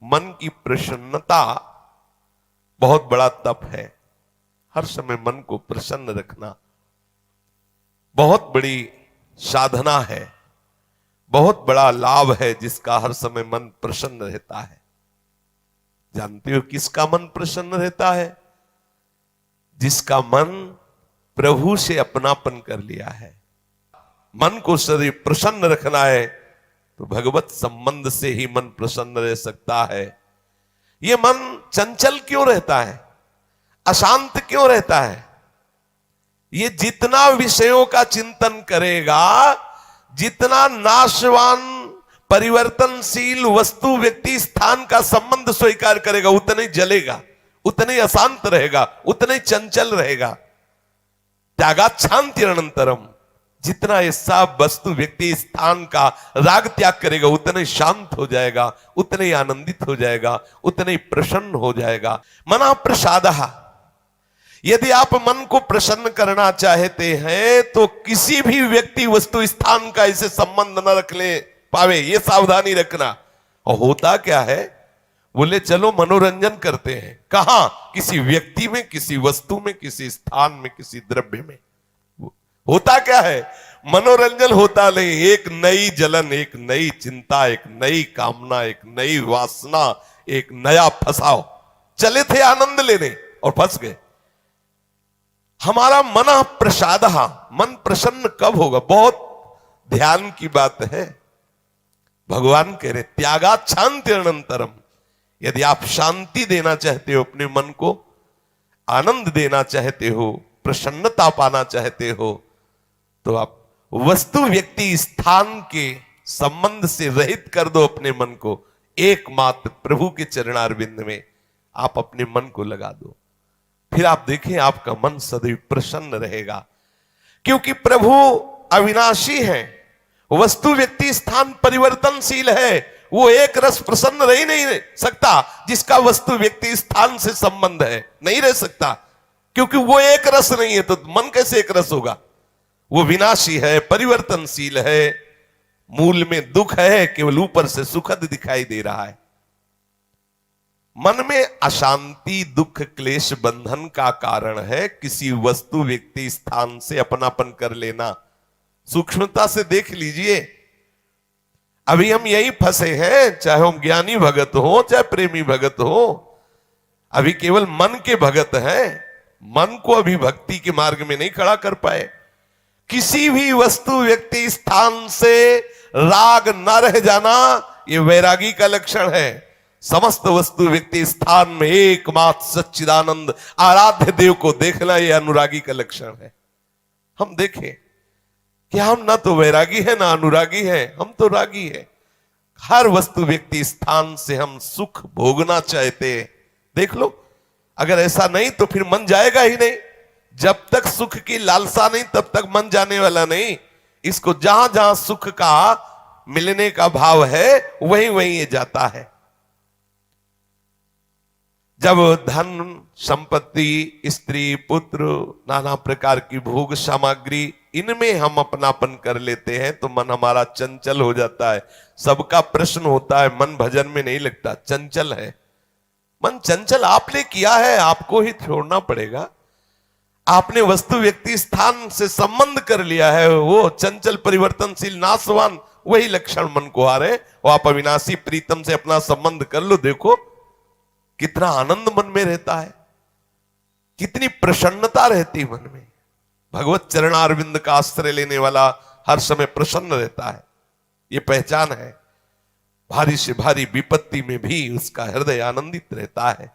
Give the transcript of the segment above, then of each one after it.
मन की प्रसन्नता बहुत बड़ा तप है। हर समय मन को प्रसन्न रखना बहुत बड़ी साधना है, बहुत बड़ा लाभ है जिसका हर समय मन प्रसन्न रहता है। जानते हो किसका मन प्रसन्न रहता है? जिसका मन प्रभु से अपनापन कर लिया है। मन को सदैव प्रसन्न रखना है तो भगवत संबंध से ही मन प्रसन्न रह सकता है। ये मन चंचल क्यों रहता है, अशांत क्यों रहता है? ये जितना विषयों का चिंतन करेगा, जितना नाशवान परिवर्तनशील वस्तु व्यक्ति स्थान का संबंध स्वीकार करेगा, उतना ही जलेगा, उतना ही अशांत रहेगा, उतना ही चंचल रहेगा। त्यागात शांति अनंतरम, जितना ये सब वस्तु व्यक्ति स्थान का राग त्याग करेगा उतना ही शांत हो जाएगा, उतना ही आनंदित हो जाएगा, उतना ही प्रसन्न हो जाएगा। मना प्रसादः, यदि आप मन को प्रसन्न करना चाहते हैं तो किसी भी व्यक्ति वस्तु स्थान का इसे संबंध न रख ले पावे, ये सावधानी रखना। और होता क्या है, बोले चलो मनोरंजन करते हैं, कहां? किसी व्यक्ति में, किसी वस्तु में, किसी स्थान में, किसी द्रव्य में। होता क्या है, मनोरंजन होता नहीं, एक नई जलन, एक नई चिंता, एक नई कामना, एक नई वासना, एक नया फसाव। चले थे आनंद लेने और फंस गए। हमारा मन प्रसाद, मन प्रसन्न कब होगा? बहुत ध्यान की बात है। भगवान कह रहे त्यागात शांति अनंतरम, यदि आप शांति देना चाहते हो अपने मन को, आनंद देना चाहते हो, प्रसन्नता पाना चाहते हो, तो आप वस्तु व्यक्ति स्थान के संबंध से रहित कर दो अपने मन को। एकमात्र प्रभु के चरणारविंद में आप अपने मन को लगा दो। फिर आप देखें आपका मन सदैव प्रसन्न रहेगा, क्योंकि प्रभु अविनाशी है, वस्तु व्यक्ति स्थान परिवर्तनशील है। वो एक रस प्रसन्न रह ही नहीं सकता जिसका वस्तु व्यक्ति स्थान से संबंध है, नहीं रह सकता, क्योंकि वो एक रस नहीं है तो मन कैसे एक रस होगा? वो विनाशी है, परिवर्तनशील है, मूल में दुख है, केवल ऊपर से सुखद दिखाई दे रहा है। मन में अशांति, दुख, क्लेश, बंधन का कारण है किसी वस्तु व्यक्ति स्थान से अपनापन कर लेना। सूक्ष्मता से देख लीजिए, अभी हम यही फंसे हैं, चाहे हम ज्ञानी भगत हो चाहे प्रेमी भगत हो, अभी केवल मन के भगत हैं, मन को अभी भक्ति के मार्ग में नहीं खड़ा कर पाए। किसी भी वस्तु व्यक्ति स्थान से राग न रह जाना ये वैरागी का लक्षण है। समस्त वस्तु व्यक्ति स्थान में एकमात्र सच्चिदानंद आराध्य देव को देखना ये अनुरागी का लक्षण है। हम देखें कि हम ना तो वैरागी है ना अनुरागी है, हम तो रागी है। हर वस्तु व्यक्ति स्थान से हम सुख भोगना चाहते हैं। देख लो, अगर ऐसा नहीं तो फिर मन जाएगा ही नहीं। जब तक सुख की लालसा नहीं तब तक मन जाने वाला नहीं। इसको जहां जहां सुख का मिलने का भाव है वहीं वहीं ये जाता है। जब धन संपत्ति, स्त्री, पुत्र, नाना प्रकार की भोग सामग्री, इनमें हम अपनापन कर लेते हैं तो मन हमारा चंचल हो जाता है। सबका प्रश्न होता है, मन भजन में नहीं लगता, चंचल है। मन चंचल आपने किया है, आपको ही छोड़ना पड़ेगा। आपने वस्तु व्यक्ति स्थान से संबंध कर लिया है, वो चंचल परिवर्तनशील नाशवान वही लक्षण मन को आ रहे। वो आप अविनाशी प्रीतम से अपना संबंध कर लो, देखो कितना आनंद मन में रहता है, कितनी प्रसन्नता रहती मन में। भगवत चरणारविंद का आश्रय लेने वाला हर समय प्रसन्न रहता है, ये पहचान है। भारी से भारी विपत्ति में भी उसका हृदय आनंदित रहता है,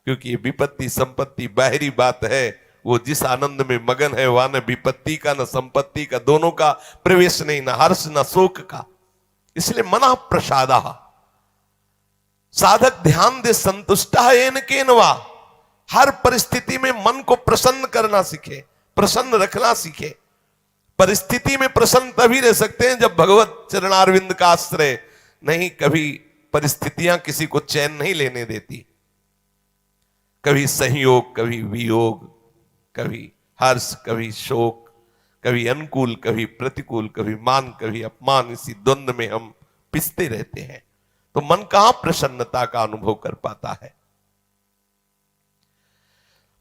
क्योंकि ये विपत्ति संपत्ति बाहरी बात है। वो जिस आनंद में मगन है वहां न विपत्ति का न संपत्ति का, दोनों का प्रवेश नहीं, न हर्ष न शोक का। इसलिए मना प्रसादा, साधक ध्यान दे संतुष्ट है वा, हर परिस्थिति में मन को प्रसन्न करना सीखे, प्रसन्न रखना सीखे। परिस्थिति में प्रसन्न तभी रह सकते हैं जब भगवत चरणारविंद का आश्रय नहीं। कभी परिस्थितियां किसी को चैन नहीं लेने देती, कभी संयोग, कभी वियोग, कभी हर्ष, कभी शोक, कभी अनुकूल, कभी प्रतिकूल, कभी मान, कभी अपमान, इसी द्वंद्व में हम पिसते रहते हैं। तो मन कहां प्रसन्नता का अनुभव कर पाता है।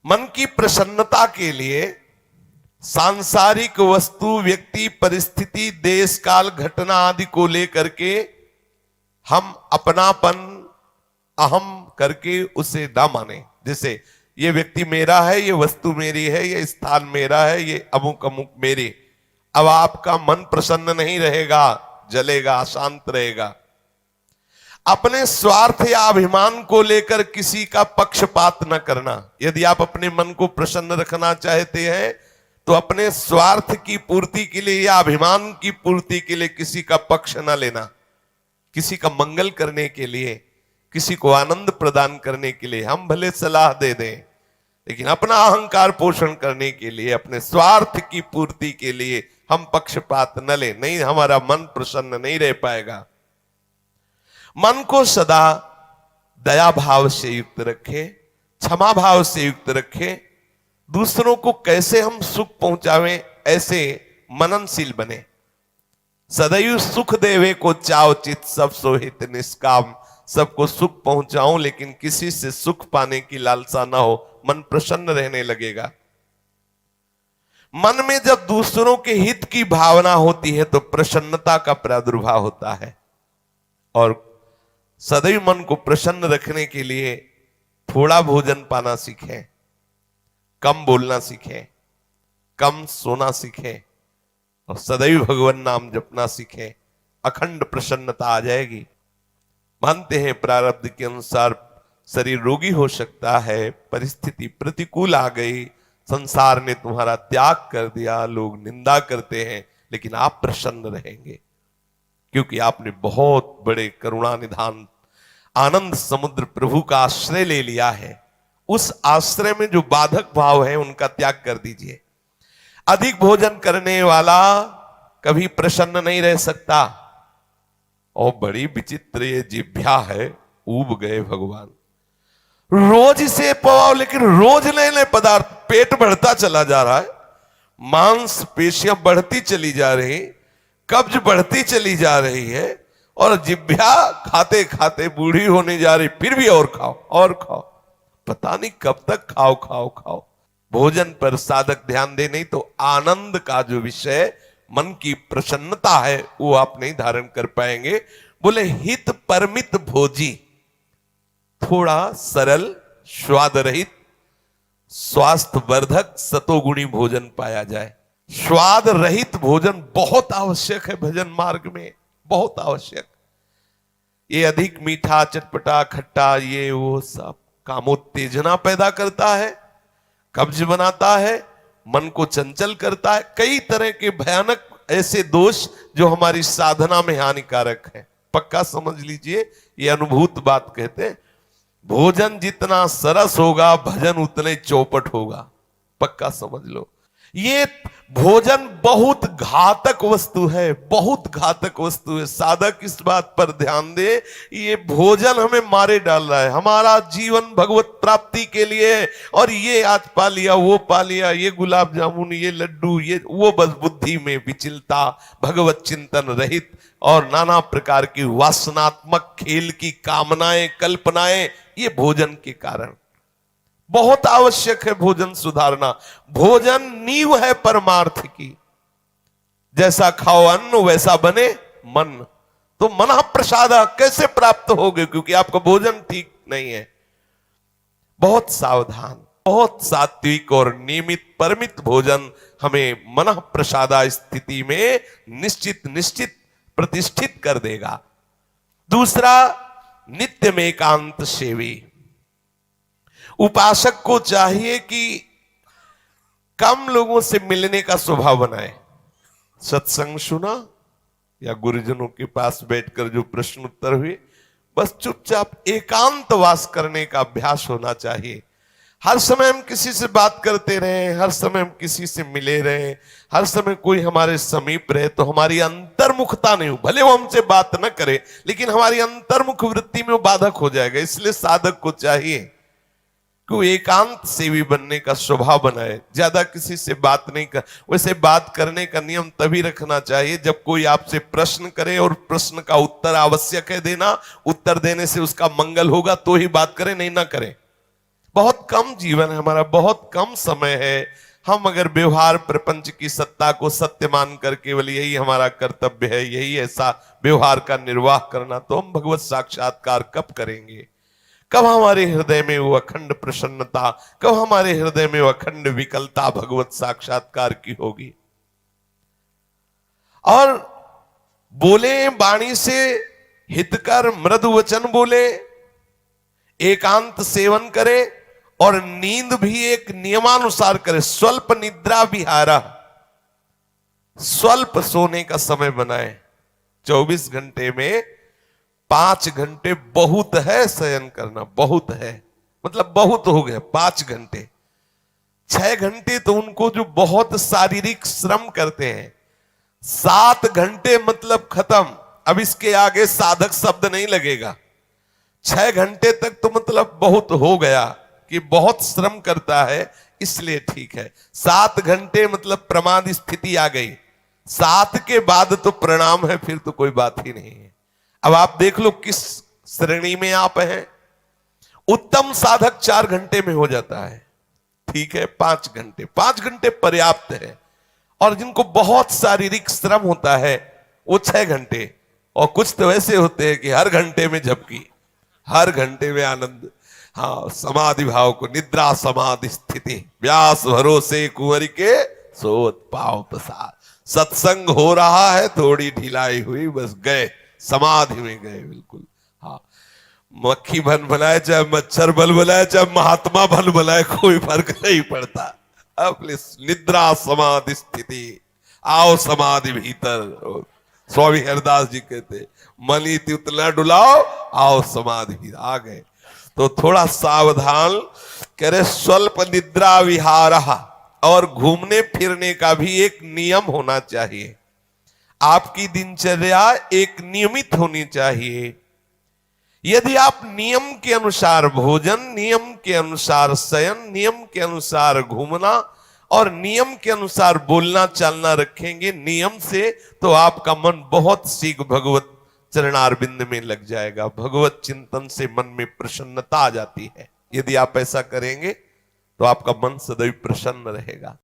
मन की प्रसन्नता के लिए सांसारिक वस्तु, व्यक्ति, परिस्थिति, देश काल, घटना आदि को लेकर के हम अपनापन, अहम करके उसे ना माने। जैसे ये व्यक्ति मेरा है, ये वस्तु मेरी है, ये स्थान मेरा है, ये अमुक अमुक मेरे। अब आपका मन प्रसन्न नहीं रहेगा, जलेगा, अशांत रहेगा। अपने स्वार्थ या अभिमान को लेकर किसी का पक्षपात न करना। यदि आप अपने मन को प्रसन्न रखना चाहते हैं तो अपने स्वार्थ की पूर्ति के लिए या अभिमान की पूर्ति के लिए किसी का पक्ष न लेना। किसी का मंगल करने के लिए, किसी को आनंद प्रदान करने के लिए हम भले सलाह दे दें, लेकिन अपना अहंकार पोषण करने के लिए, अपने स्वार्थ की पूर्ति के लिए हम पक्षपात न लें। नहीं, हमारा मन प्रसन्न नहीं रह पाएगा। मन को सदा दया भाव से युक्त रखे, क्षमा भाव से युक्त रखे। दूसरों को कैसे हम सुख पहुंचावें, ऐसे मननशील बने। सदैव सुख देवे को चाव चित, सब सोहित निष्काम। सबको सुख पहुंचाऊं लेकिन किसी से सुख पाने की लालसा ना हो, मन प्रसन्न रहने लगेगा। मन में जब दूसरों के हित की भावना होती है तो प्रसन्नता का प्रादुर्भाव होता है। और सदैव मन को प्रसन्न रखने के लिए थोड़ा भोजन पाना सीखें, कम बोलना सीखें, कम सोना सीखें और सदैव भगवान नाम जपना सीखें। अखंड प्रसन्नता आ जाएगी। मानते हैं प्रारब्ध के अनुसार शरीर रोगी हो सकता है, परिस्थिति प्रतिकूल आ गई, संसार ने तुम्हारा त्याग कर दिया, लोग निंदा करते हैं, लेकिन आप प्रसन्न रहेंगे क्योंकि आपने बहुत बड़े करुणा निधान आनंद समुद्र प्रभु का आश्रय ले लिया है। उस आश्रय में जो बाधक भाव है उनका त्याग कर दीजिए। अधिक भोजन करने वाला कभी प्रसन्न नहीं रह सकता। और बड़ी विचित्र ये जिह्वा है, ऊब गए भगवान। रोज इसे पवाओ लेकिन रोज नए नए पदार्थ, पेट बढ़ता चला जा रहा है, मांस पेशियां बढ़ती चली जा रही, कब्ज बढ़ती चली जा रही है और जिह्वा खाते खाते बूढ़ी होने जा रही, फिर भी और खाओ और खाओ। पता नहीं कब तक खाओ खाओ खाओ। भोजन पर साधक ध्यान दे, नहीं तो आनंद का जो विषय मन की प्रसन्नता है वो आप नहीं धारण कर पाएंगे। बोले हित परमित भोजी, थोड़ा सरल, स्वाद रहित, स्वास्थ्य वर्धक, सतोगुणी भोजन पाया जाए। स्वाद रहित भोजन बहुत आवश्यक है भजन मार्ग में, बहुत आवश्यक। ये अधिक मीठा, चटपटा, खट्टा, ये वो सब कामोत्तेजना पैदा करता है, कब्ज बनाता है, मन को चंचल करता है। कई तरह के भयानक ऐसे दोष जो हमारी साधना में हानिकारक है। पक्का समझ लीजिए, ये अनुभूत बात कहते हैं। भोजन जितना सरस होगा भजन उतने चौपट होगा। पक्का समझ लो। ये भोजन बहुत घातक वस्तु है, बहुत घातक वस्तु है। साधक इस बात पर ध्यान दे, ये भोजन हमें मारे डाल रहा है। हमारा जीवन भगवत प्राप्ति के लिए है और ये आज पा लिया, वो पा लिया, ये गुलाब जामुन, ये लड्डू, ये वो, बस बुद्धि में विचलता, भगवत चिंतन रहित और नाना प्रकार की वासनात्मक खेल की कामनाएं, कल्पनाएं, ये भोजन के कारण। बहुत आवश्यक है भोजन सुधारना। भोजन नींव है परमार्थ की। जैसा खाओ अन्न वैसा बने मन। तो मन प्रसाद कैसे प्राप्त होगे, क्योंकि आपका भोजन ठीक नहीं है। बहुत सावधान, बहुत सात्विक और नियमित परमित भोजन हमें मन प्रसादा स्थिति में निश्चित निश्चित प्रतिष्ठित कर देगा। दूसरा, नित्य में एकांत सेवी। उपासक को चाहिए कि कम लोगों से मिलने का स्वभाव बनाए। सत्संग सुना या गुरुजनों के पास बैठकर जो प्रश्न उत्तर हुए, बस चुपचाप एकांतवास करने का अभ्यास होना चाहिए। हर समय हम किसी से बात करते रहे, हर समय हम किसी से मिले रहे, हर समय कोई हमारे समीप रहे, तो हमारी अंतर्मुखता नहीं हो। भले वो हमसे बात न करे लेकिन हमारी अंतर्मुख वृत्ति में वो बाधक हो जाएगा। इसलिए साधक को चाहिए कि एकांत सेवी बनने का स्वभाव बनाए, ज्यादा किसी से बात नहीं कर। वैसे बात करने का नियम तभी रखना चाहिए जब कोई आपसे प्रश्न करे और प्रश्न का उत्तर आवश्यक है देना, उत्तर देने से उसका मंगल होगा तो ही बात करें, नहीं ना करें। बहुत कम जीवन है हमारा, बहुत कम समय है। हम अगर व्यवहार प्रपंच की सत्ता को सत्य मानकर केवल यही हमारा कर्तव्य है, यही ऐसा व्यवहार का निर्वाह करना, तो हम भगवत साक्षात्कार कब करेंगे? कब हमारे हृदय में वो अखंड प्रसन्नता, कब हमारे हृदय में वो अखंड विकलता भगवत साक्षात्कार की होगी? और बोले वाणी से हितकर मृदु वचन बोले, एकांत सेवन करे और नींद भी एक नियमानुसार करे। स्वल्प निद्रा विहारा, स्वल्प सोने का समय बनाए। 24 घंटे में 5 घंटे बहुत है शयन करना, बहुत है, मतलब बहुत हो गया 5 घंटे। 6 घंटे तो उनको जो बहुत शारीरिक श्रम करते हैं, 7 घंटे मतलब खत्म। अब इसके आगे साधक शब्द नहीं लगेगा। 6 घंटे तक तो मतलब बहुत हो गया कि बहुत श्रम करता है, इसलिए ठीक है। 7 घंटे मतलब प्रमाद स्थिति आ गई, 7 के बाद तो प्रणाम है, फिर तो कोई बात ही नहीं है। अब आप देख लो किस श्रेणी में आप हैं। उत्तम साधक 4 घंटे में हो जाता है, ठीक है। 5 घंटे, 5 घंटे पर्याप्त है। और जिनको बहुत शारीरिक श्रम होता है वो 6 घंटे। और कुछ तो ऐसे होते हैं कि हर घंटे में झपकी, हर घंटे में आनंद। हाँ, समाधि भाव को, निद्रा समाधि स्थिति, व्यास भरोसे कुंवर के सोत पाव प्रसाद। सत्संग हो रहा है, थोड़ी ढिलाई हुई, बस गए, समाधि में गए बिल्कुल। हाँ, मक्खी बन बनाए चाहे मच्छर बल बनाए चाहे महात्मा बल बनाए, कोई फर्क नहीं पड़ता। अपने निद्रा समाधि स्थिति, आओ समाधि भीतर। स्वामी हरदास जी कहते, मनी उतना डुलाओ, आओ समाधि भीतर। आ गए तो थोड़ा सावधान करे। स्वल्प निद्रा विहार, और घूमने फिरने का भी एक नियम होना चाहिए। आपकी दिनचर्या एक नियमित होनी चाहिए। यदि आप नियम के अनुसार भोजन, नियम के अनुसार शयन, नियम के अनुसार घूमना और नियम के अनुसार बोलना चालना रखेंगे नियम से, तो आपका मन बहुत शीघ्र भगवत चरणारविंद में लग जाएगा। भगवत चिंतन से मन में प्रसन्नता आ जाती है। यदि आप ऐसा करेंगे तो आपका मन सदैव प्रसन्न रहेगा।